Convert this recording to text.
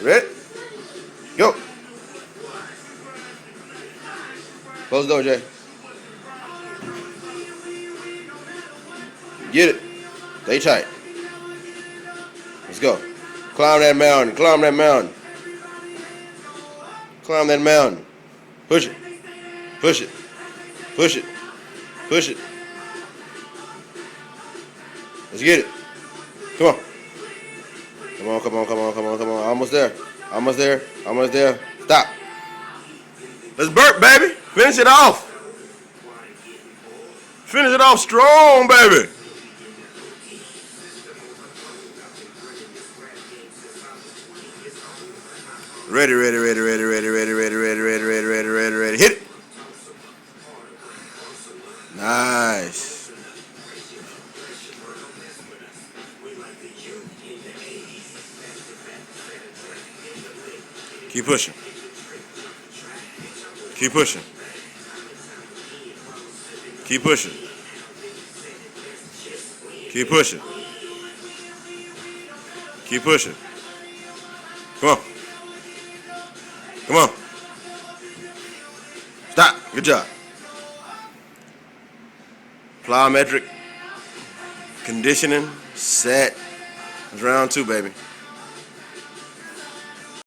Ready? Go. Close the door, Jay. Get it. Stay tight. Let's go. Climb that mountain. Climb that mountain. Climb that mountain. Push it. Push it. Push it. Push it. Let's get it. Come on. Come on, come on, come on, come on, come on. Almost there. Almost there. Almost there. Stop. Let's burp, baby. Finish it off. Finish it off strong, baby. Ready, ready, ready, ready, ready, ready, ready, ready, ready, ready, ready, ready, ready. Hit it. Nice. Keep pushing. Keep pushing. Keep pushing. Keep pushing. Keep pushing. Come on. Come on. Stop. Good job. Plyometric conditioning set. That's round 2, baby.